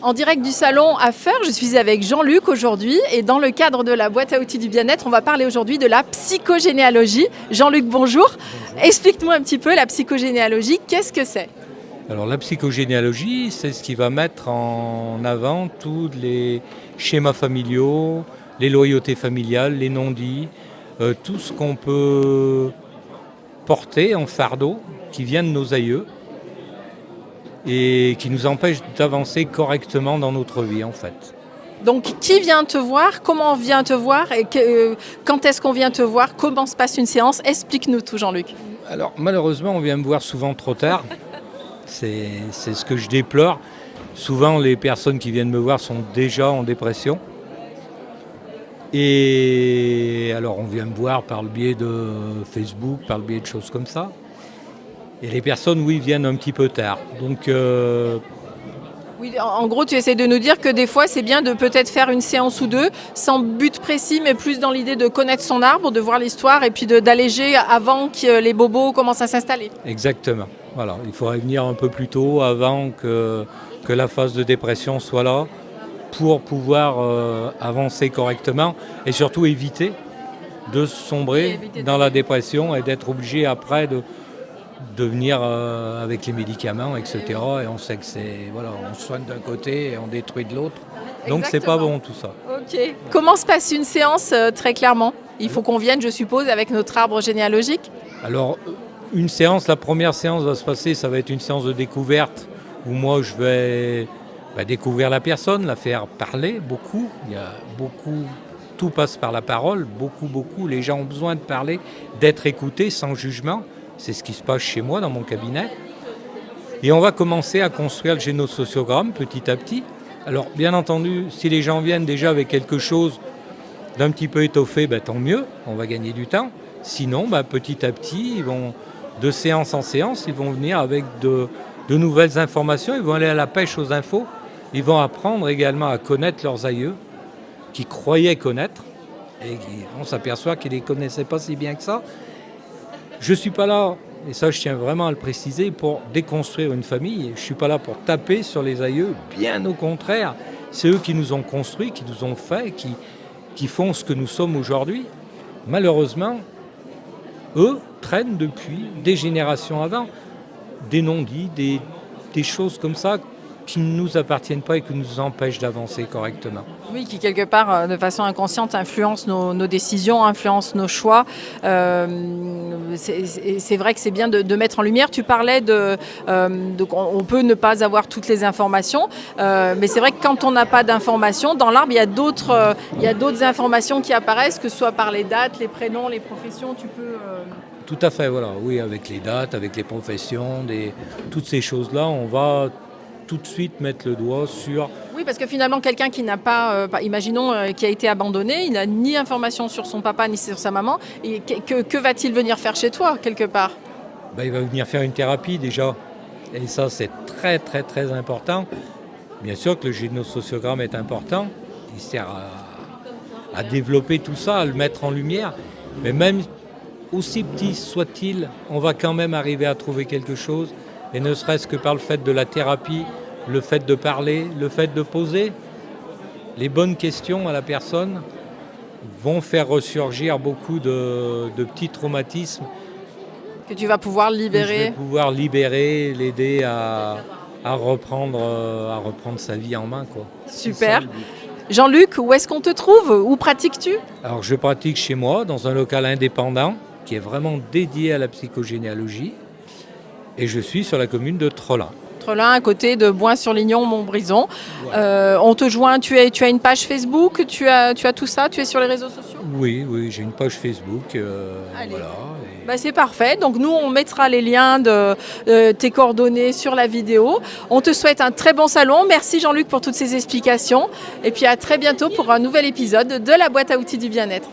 En direct du salon à Feur, je suis avec Jean-Luc aujourd'hui et dans le cadre de la boîte à outils du bien-être, on va parler aujourd'hui de la psychogénéalogie. Jean-Luc, bonjour. Explique-nous un petit peu la psychogénéalogie, qu'est-ce que c'est ? Alors la psychogénéalogie, c'est ce qui va mettre en avant tous les schémas familiaux, les loyautés familiales, les non-dits, tout ce qu'on peut porter en fardeau qui vient de nos aïeux et qui nous empêche d'avancer correctement dans notre vie en fait. Donc qui vient te voir ? Comment on vient te voir ? Et quand est-ce qu'on vient te voir ? Comment se passe une séance ? Explique-nous tout, Jean-Luc. Alors malheureusement, on vient me voir souvent trop tard. C'est ce que je déplore. Souvent, les personnes qui viennent me voir sont déjà en dépression. Et alors, on vient me voir par le biais de Facebook, par le biais de choses comme ça. Et les personnes, oui, viennent un petit peu tard. Donc, Oui, en gros, tu essaies de nous dire que des fois, c'est bien de peut-être faire une séance ou deux, sans but précis, mais plus dans l'idée de connaître son arbre, de voir l'histoire et puis d'alléger avant que les bobos commencent à s'installer. exactement. Voilà, il faudrait venir un peu plus tôt avant que la phase de dépression soit là pour pouvoir avancer correctement et surtout éviter de sombrer dans la dépression et d'être obligé après de venir avec les médicaments, etc. Et on sait que on soigne d'un côté et on détruit de l'autre. Donc c'est pas bon tout ça. Ok. Comment se passe une séance très clairement ? Il faut qu'on vienne, je suppose, avec notre arbre généalogique. Alors une séance, la première séance va se passer, ça va être une séance de découverte où moi je vais découvrir la personne, la faire parler beaucoup. Il y a beaucoup, tout passe par la parole, beaucoup. Les gens ont besoin de parler, d'être écoutés sans jugement. C'est ce qui se passe chez moi dans mon cabinet. Et on va commencer à construire le génosociogramme petit à petit. Alors bien entendu, si les gens viennent déjà avec quelque chose d'un petit peu étoffé, tant mieux, on va gagner du temps. Sinon, petit à petit, ils vont, de séance en séance, ils vont venir avec de nouvelles informations, ils vont aller à la pêche aux infos, ils vont apprendre également à connaître leurs aïeux, qu'ils croyaient connaître, et on s'aperçoit qu'ils ne les connaissaient pas si bien que ça. Je ne suis pas là, et ça je tiens vraiment à le préciser, pour déconstruire une famille. Je ne suis pas là pour taper sur les aïeux, bien au contraire. C'est eux qui nous ont construits, qui nous ont fait, qui font ce que nous sommes aujourd'hui. Malheureusement, eux traînent depuis des générations avant des non-dits, des choses comme ça qui ne nous appartiennent pas et qui nous empêchent d'avancer correctement. Oui, qui quelque part, de façon inconsciente, influence nos décisions, influence nos choix. C'est vrai que c'est bien de mettre en lumière. Tu parlais on peut ne pas avoir toutes les informations, mais c'est vrai que quand on n'a pas d'informations, dans l'arbre, il y a d'autres informations qui apparaissent, que ce soit par les dates, les prénoms, les professions. Tu peux... Tout à fait, voilà. Oui, avec les dates, avec les professions, toutes ces choses-là, on va tout de suite mettre le doigt sur... Oui, parce que finalement, quelqu'un qui n'a pas, imaginons, qui a été abandonné, il n'a ni information sur son papa ni sur sa maman, et que va-t-il venir faire chez toi, quelque part ? Il va venir faire une thérapie déjà, et ça c'est très très très important. Bien sûr que le génosociogramme est important, il sert à développer tout ça, à le mettre en lumière, mais même aussi petit soit-il, on va quand même arriver à trouver quelque chose, et ne serait-ce que par le fait de la thérapie, le fait de parler, le fait de poser les bonnes questions à la personne vont faire ressurgir beaucoup de petits traumatismes que tu vas pouvoir libérer. Je vais pouvoir libérer, l'aider à reprendre sa vie en main, quoi. Super. Jean-Luc, où est-ce qu'on te trouve ? Où pratiques-tu ? Alors je pratique chez moi dans un local indépendant qui est vraiment dédié à la psychogénéalogie et je suis sur la commune de Trollin. Trollin, à côté de Boin-sur-Lignon, Montbrison. Ouais. On te joint, tu as une page Facebook, tu as tout ça, tu es sur les réseaux sociaux ? Oui, j'ai une page Facebook. Voilà. C'est parfait. Donc nous, on mettra les liens de tes coordonnées sur la vidéo. On te souhaite un très bon salon. Merci Jean-Luc pour toutes ces explications. Et puis à très bientôt pour un nouvel épisode de la boîte à outils du bien-être.